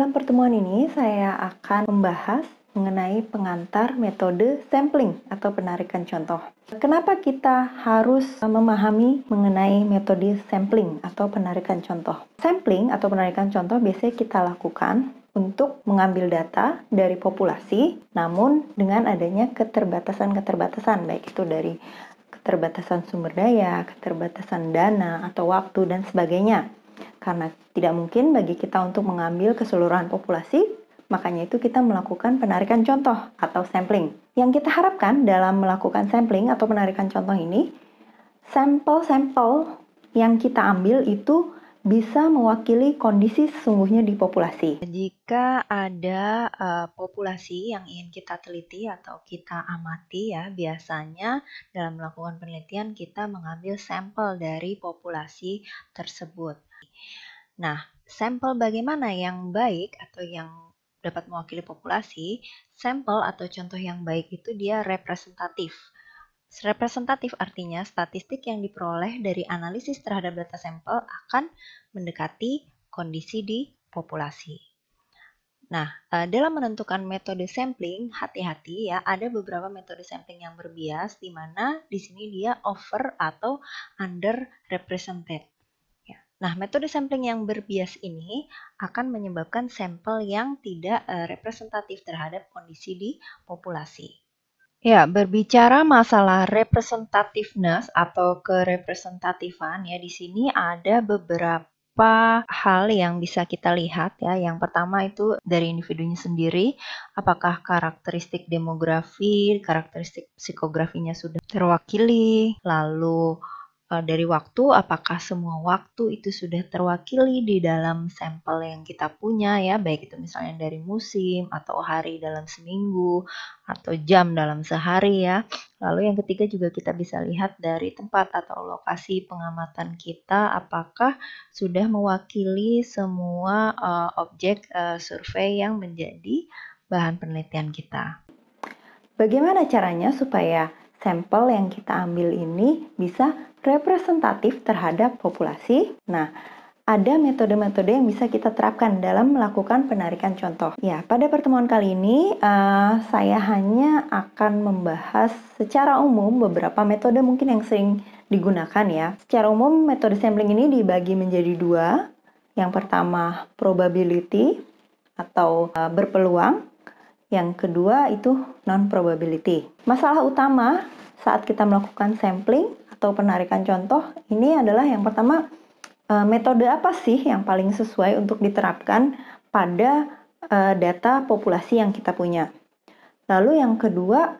Dalam pertemuan ini, saya akan membahas mengenai pengantar metode sampling atau penarikan contoh. Kenapa kita harus memahami mengenai metode sampling atau penarikan contoh? Sampling atau penarikan contoh biasanya kita lakukan untuk mengambil data dari populasi, namun dengan adanya keterbatasan-keterbatasan, baik itu dari keterbatasan sumber daya, keterbatasan dana, atau waktu, dan sebagainya. Karena tidak mungkin bagi kita untuk mengambil keseluruhan populasi, makanya itu kita melakukan penarikan contoh atau sampling. Yang kita harapkan dalam melakukan sampling atau penarikan contoh ini, sampel-sampel yang kita ambil itu bisa mewakili kondisi sesungguhnya di populasi. Jika ada populasi yang ingin kita teliti atau kita amati ya, biasanya dalam melakukan penelitian kita mengambil sampel dari populasi tersebut. Nah, sampel bagaimana yang baik atau yang dapat mewakili populasi? Sampel atau contoh yang baik itu dia representatif. Representatif artinya statistik yang diperoleh dari analisis terhadap data sampel akan mendekati kondisi di populasi. Nah, dalam menentukan metode sampling, hati-hati ya, ada beberapa metode sampling yang berbias, di mana di sini dia over atau under represented. Nah, metode sampling yang berbias ini akan menyebabkan sampel yang tidak representatif terhadap kondisi di populasi. Ya, berbicara masalah representativeness atau kerepresentatifan ya, di sini ada beberapa hal yang bisa kita lihat ya. Yang pertama itu dari individunya sendiri, apakah karakteristik demografi, karakteristik psikografinya sudah terwakili, lalu dari waktu, apakah semua waktu itu sudah terwakili di dalam sampel yang kita punya ya, baik itu misalnya dari musim atau hari dalam seminggu atau jam dalam sehari ya. Lalu yang ketiga juga kita bisa lihat dari tempat atau lokasi pengamatan kita, apakah sudah mewakili semua objek survei yang menjadi bahan penelitian kita. Bagaimana caranya supaya sampel yang kita ambil ini bisa representatif terhadap populasi? Nah, ada metode-metode yang bisa kita terapkan dalam melakukan penarikan contoh. Ya, pada pertemuan kali ini saya hanya akan membahas secara umum beberapa metode mungkin yang sering digunakan ya. Secara umum metode sampling ini dibagi menjadi dua. Yang pertama probability atau berpeluang. Yang kedua itu non-probability. Masalah utama saat kita melakukan sampling atau penarikan contoh ini adalah yang pertama, metode apa sih yang paling sesuai untuk diterapkan pada data populasi yang kita punya. Lalu yang kedua,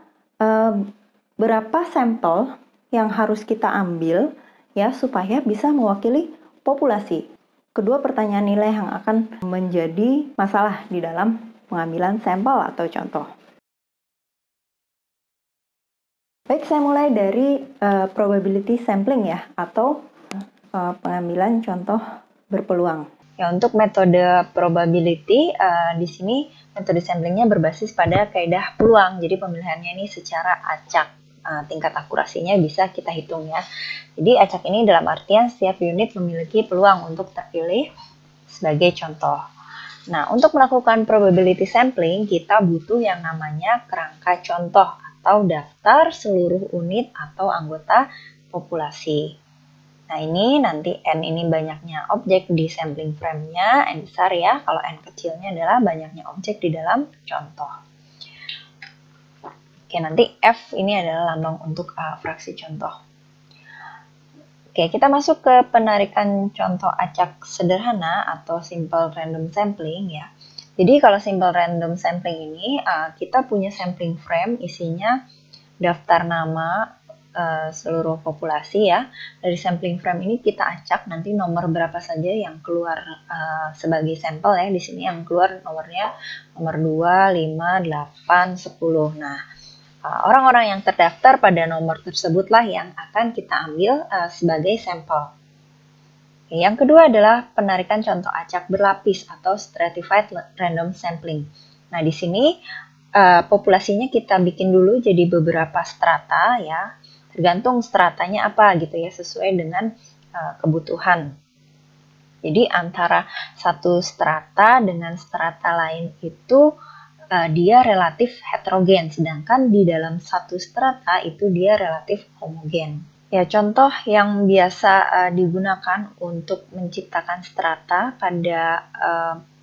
berapa sampel yang harus kita ambil ya supaya bisa mewakili populasi. Kedua pertanyaan nilai yang akan menjadi masalah di dalam pengambilan sampel atau contoh. Baik, saya mulai dari probability sampling ya, atau pengambilan contoh berpeluang. Ya, untuk metode probability, di sini metode samplingnya berbasis pada kaidah peluang. Jadi pemilihannya ini secara acak. Tingkat akurasinya bisa kita hitung ya. Jadi acak ini dalam artian setiap unit memiliki peluang untuk terpilih sebagai contoh. Nah, untuk melakukan probability sampling, kita butuh yang namanya kerangka contoh atau daftar seluruh unit atau anggota populasi. Nah, ini nanti N ini banyaknya objek di sampling frame-nya, N besar ya. Kalau N kecilnya adalah banyaknya objek di dalam contoh. Oke, nanti F ini adalah lambang untuk fraksi contoh. Oke, kita masuk ke penarikan contoh acak sederhana atau simple random sampling ya. Jadi kalau simple random sampling ini kita punya sampling frame isinya daftar nama seluruh populasi ya. Dari sampling frame ini kita acak nanti nomor berapa saja yang keluar sebagai sampel ya. Di sini yang keluar nomornya nomor 2, 5, 8, 10. Nah, orang-orang yang terdaftar pada nomor tersebutlah yang akan kita ambil sebagai sampel. Yang kedua adalah penarikan contoh acak berlapis atau stratified random sampling. Nah, di sini populasinya kita bikin dulu jadi beberapa strata ya. Tergantung stratanya apa gitu ya, sesuai dengan kebutuhan. Jadi antara satu strata dengan strata lain itu dia relatif heterogen, sedangkan di dalam satu strata itu dia relatif homogen. Ya, contoh yang biasa digunakan untuk menciptakan strata pada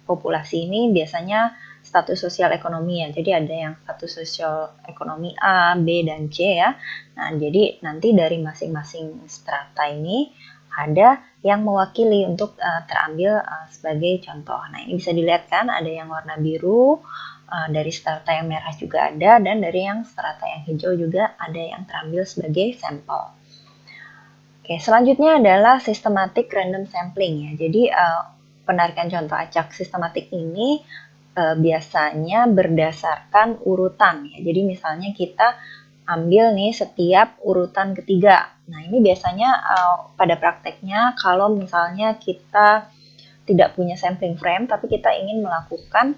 populasi ini biasanya status sosial ekonomi ya. Jadi ada yang status sosial ekonomi A, B, dan C ya. Nah, jadi nanti dari masing-masing strata ini ada yang mewakili untuk terambil sebagai contoh. Nah, ini bisa dilihat kan ada yang warna biru, dari strata yang merah juga ada, dan dari yang strata yang hijau juga ada yang terambil sebagai sampel. Oke, selanjutnya adalah systematic random sampling ya. Jadi penarikan contoh acak sistematik ini biasanya berdasarkan urutan ya. Jadi misalnya kita ambil nih setiap urutan ketiga. Nah, ini biasanya pada prakteknya kalau misalnya kita tidak punya sampling frame tapi kita ingin melakukan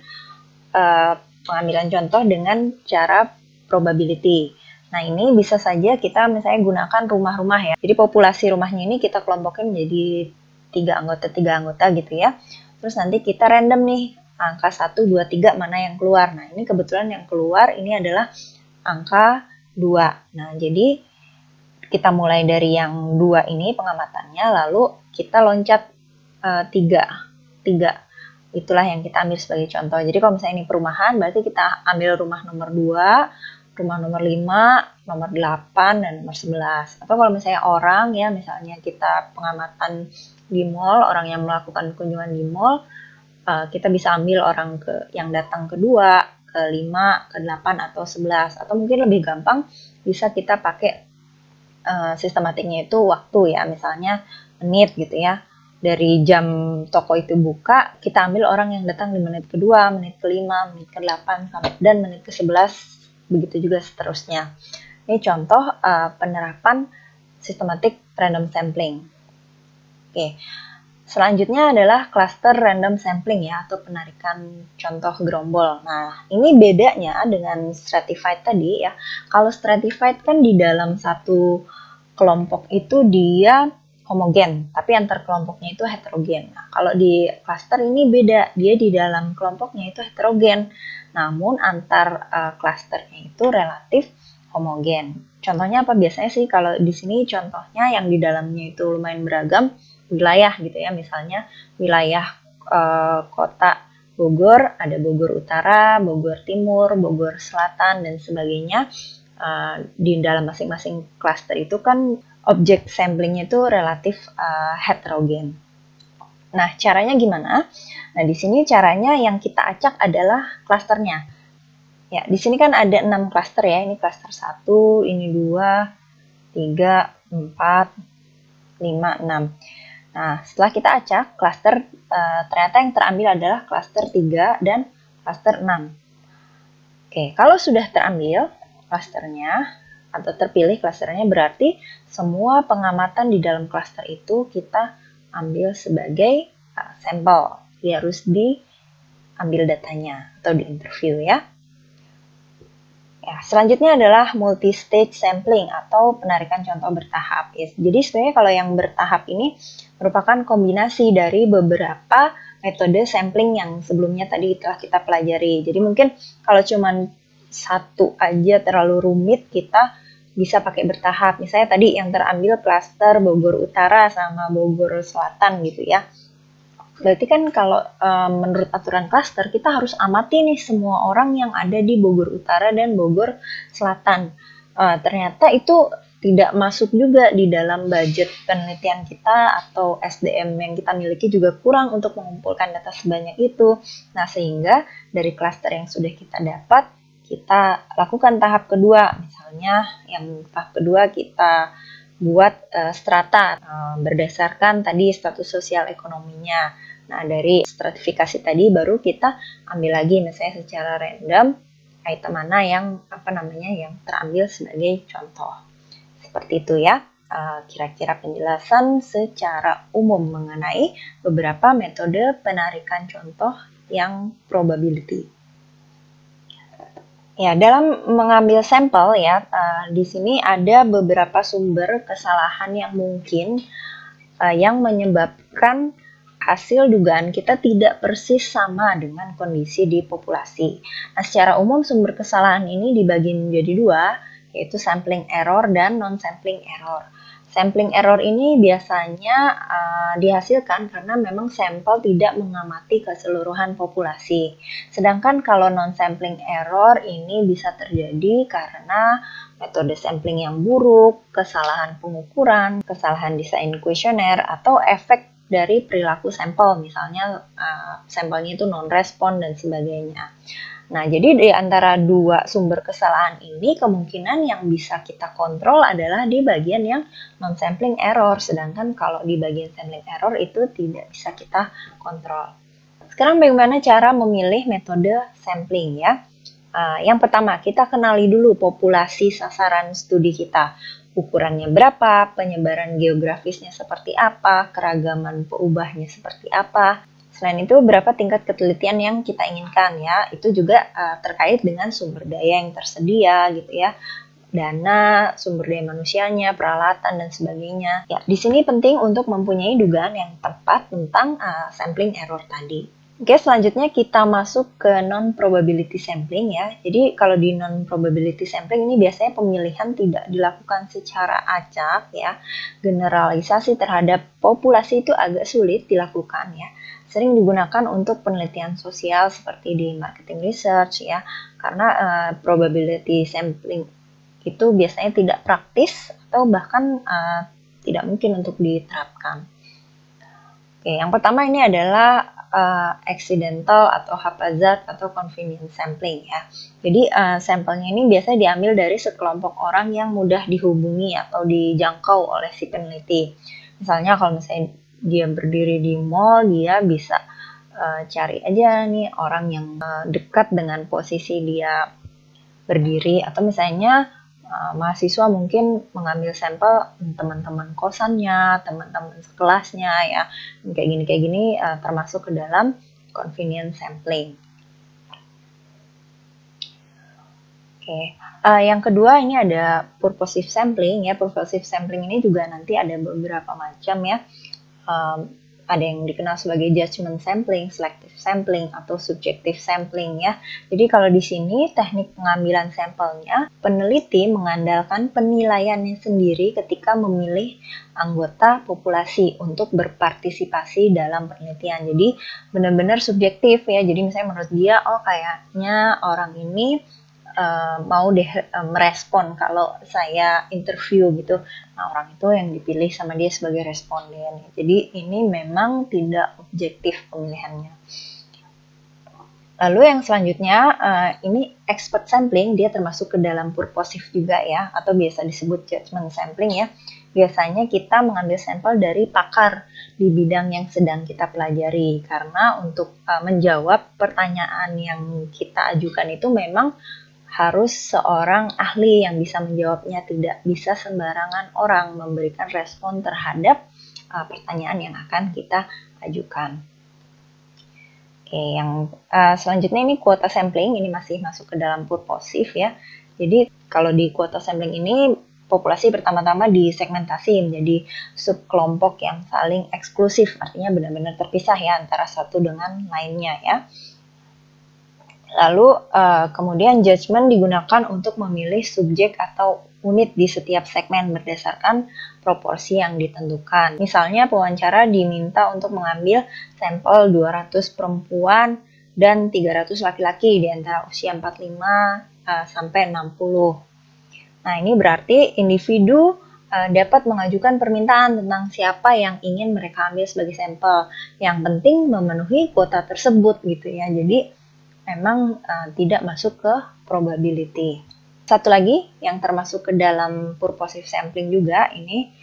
pengambilan contoh dengan cara probability. Nah, ini bisa saja kita misalnya gunakan rumah-rumah ya. Jadi populasi rumahnya ini kita kelompokin menjadi 3 anggota gitu ya. Terus nanti kita random nih, angka 1, 2, 3 mana yang keluar. Nah, ini kebetulan yang keluar ini adalah angka 2. Nah, jadi kita mulai dari yang 2 ini pengamatannya, lalu kita loncat 3. Itulah yang kita ambil sebagai contoh. Jadi kalau misalnya ini perumahan, berarti kita ambil rumah nomor 2, rumah nomor 5, nomor 8, dan nomor 11. Atau kalau misalnya orang ya, misalnya kita pengamatan di mall, orang yang melakukan kunjungan di mall, kita bisa ambil orang yang datang kedua, ke-5, ke-8, atau 11. Atau mungkin lebih gampang, bisa kita pakai sistematiknya itu waktu ya, misalnya menit gitu ya. Dari jam toko itu buka, kita ambil orang yang datang di menit kedua, menit ke-5, menit ke-8, dan menit ke-11, begitu juga seterusnya. Ini contoh penerapan systematic random sampling. Oke, selanjutnya adalah cluster random sampling ya, atau penarikan contoh gerombol. Nah, ini bedanya dengan stratified tadi ya. Kalau stratified kan di dalam satu kelompok itu dia homogen, tapi antar kelompoknya itu heterogen. Nah, kalau di cluster ini beda, dia di dalam kelompoknya itu heterogen, namun antar clusternya itu relatif homogen. Contohnya apa biasanya sih? Kalau di sini contohnya yang di dalamnya itu lumayan beragam wilayah gitu ya, misalnya wilayah kota Bogor, ada Bogor Utara, Bogor Timur, Bogor Selatan, dan sebagainya. Di dalam masing-masing cluster itu kan objek samplingnya itu relatif heterogen. Nah, caranya gimana? Nah, di sini caranya yang kita acak adalah klasternya. Ya, di sini kan ada 6 klaster ya. Ini klaster 1, ini 2, 3, 4, 5, 6. Nah, setelah kita acak, klaster ternyata yang terambil adalah klaster 3 dan klaster 6. Oke, kalau sudah terambil klasternya, atau terpilih klasternya, berarti semua pengamatan di dalam klaster itu kita ambil sebagai sampel. Jadi harus diambil datanya atau diinterview ya. Ya, selanjutnya adalah multi-stage sampling atau penarikan contoh bertahap. Ya, jadi sebenarnya kalau yang bertahap ini merupakan kombinasi dari beberapa metode sampling yang sebelumnya tadi telah kita pelajari. Jadi mungkin kalau cuma satu aja terlalu rumit, kita bisa pakai bertahap. Misalnya tadi yang terambil klaster Bogor Utara sama Bogor Selatan gitu ya. Berarti kan kalau menurut aturan klaster kita harus amati nih semua orang yang ada di Bogor Utara dan Bogor Selatan. Ternyata itu tidak masuk juga di dalam budget penelitian kita, atau SDM yang kita miliki juga kurang untuk mengumpulkan data sebanyak itu. Nah, sehingga dari klaster yang sudah kita dapat, kita lakukan tahap kedua. Misalnya yang tahap kedua kita buat strata berdasarkan tadi status sosial ekonominya. Nah, dari stratifikasi tadi baru kita ambil lagi misalnya secara random item mana yang yang terambil sebagai contoh. Seperti itu ya. Kira-kira penjelasan secara umum mengenai beberapa metode penarikan contoh yang probability. Ya, dalam mengambil sampel ya, di sini ada beberapa sumber kesalahan yang mungkin yang menyebabkan hasil dugaan kita tidak persis sama dengan kondisi di populasi. Nah, secara umum sumber kesalahan ini dibagi menjadi dua, yaitu sampling error dan non-sampling error. Sampling error ini biasanya dihasilkan karena memang sampel tidak mengamati keseluruhan populasi. Sedangkan kalau non-sampling error ini bisa terjadi karena metode sampling yang buruk, kesalahan pengukuran, kesalahan desain kuesioner, atau efek dari perilaku sampel, misalnya sampelnya itu non-respon dan sebagainya. Nah, jadi di antara dua sumber kesalahan ini, kemungkinan yang bisa kita kontrol adalah di bagian yang non-sampling error, sedangkan kalau di bagian sampling error itu tidak bisa kita kontrol. Sekarang bagaimana cara memilih metode sampling ya? Yang pertama, kita kenali dulu populasi sasaran studi kita. Ukurannya berapa, penyebaran geografisnya seperti apa, keragaman peubahnya seperti apa. Selain itu, berapa tingkat ketelitian yang kita inginkan ya. Itu juga terkait dengan sumber daya yang tersedia gitu ya. Dana, sumber daya manusianya, peralatan dan sebagainya. Ya, di sini penting untuk mempunyai dugaan yang tepat tentang sampling error tadi. Oke, selanjutnya kita masuk ke non-probability sampling ya. Jadi kalau di non-probability sampling ini biasanya pemilihan tidak dilakukan secara acak ya. Generalisasi terhadap populasi itu agak sulit dilakukan ya. Sering digunakan untuk penelitian sosial seperti di marketing research ya. Karena probability sampling itu biasanya tidak praktis atau bahkan tidak mungkin untuk diterapkan. Oke, yang pertama ini adalah accidental atau haphazard atau convenience sampling ya. Jadi sampelnya ini biasanya diambil dari sekelompok orang yang mudah dihubungi atau dijangkau oleh si peneliti. Misalnya kalau misalnya dia berdiri di mall, dia bisa cari aja nih orang yang dekat dengan posisi dia berdiri, atau misalnya mahasiswa mungkin mengambil sampel teman-teman kosannya, teman-teman sekelasnya ya, kayak gini termasuk ke dalam convenience sampling. Oke, yang kedua ini ada purposive sampling ya. Purposive sampling ini juga nanti ada beberapa macam ya. Ada yang dikenal sebagai judgment sampling, selective sampling, atau subjective sampling ya. Jadi kalau di sini teknik pengambilan sampelnya, peneliti mengandalkan penilaiannya sendiri ketika memilih anggota populasi untuk berpartisipasi dalam penelitian. Jadi benar-benar subjektif ya. Jadi misalnya menurut dia, oh kayaknya orang ini mau deh merespon kalau saya interview gitu. Nah, orang itu yang dipilih sama dia sebagai responden. Jadi ini memang tidak objektif pemilihannya. Lalu yang selanjutnya ini expert sampling, dia termasuk ke dalam purposive juga ya, atau biasa disebut judgment sampling ya. Biasanya kita mengambil sampel dari pakar di bidang yang sedang kita pelajari, karena untuk menjawab pertanyaan yang kita ajukan itu memang harus seorang ahli yang bisa menjawabnya, tidak bisa sembarangan orang memberikan respon terhadap pertanyaan yang akan kita ajukan. Oke, yang selanjutnya ini quota sampling, ini masih masuk ke dalam purposive ya. Jadi kalau di quota sampling ini populasi pertama-tama disegmentasi menjadi subkelompok yang saling eksklusif, artinya benar-benar terpisah ya antara satu dengan lainnya ya. Lalu kemudian judgment digunakan untuk memilih subjek atau unit di setiap segmen berdasarkan proporsi yang ditentukan. Misalnya pewawancara diminta untuk mengambil sampel 200 perempuan dan 300 laki-laki di antara usia 45 sampai 60. Nah, ini berarti individu dapat mengajukan permintaan tentang siapa yang ingin mereka ambil sebagai sampel. Yang penting memenuhi kuota tersebut gitu ya. Jadi memang tidak masuk ke probability. Satu lagi yang termasuk ke dalam purposive sampling juga, ini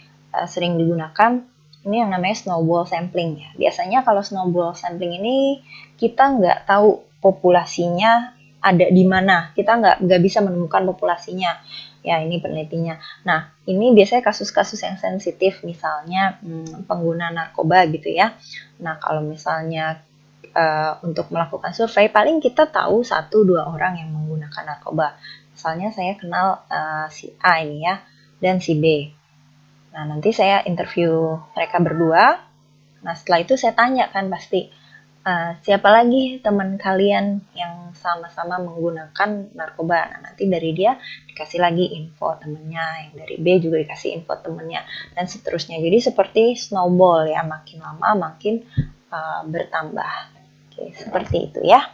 sering digunakan, ini yang namanya snowball sampling ya. Biasanya kalau snowball sampling ini kita nggak tahu populasinya ada di mana, kita nggak bisa menemukan populasinya. Ya, ini penelitinya. Nah, ini biasanya kasus-kasus yang sensitif, misalnya pengguna narkoba gitu ya. Nah, kalau misalnya untuk melakukan survei, paling kita tahu 1-2 orang yang menggunakan narkoba. Misalnya saya kenal si A ini ya, dan si B. Nah, nanti saya interview mereka berdua, Nah, setelah itu saya tanya kan pasti, siapa lagi teman kalian yang sama-sama menggunakan narkoba. Nah, nanti dari dia dikasih lagi info temennya, yang dari B juga dikasih info temennya, dan seterusnya. Jadi seperti snowball ya, makin lama makin bertambah. Oke, seperti itu ya.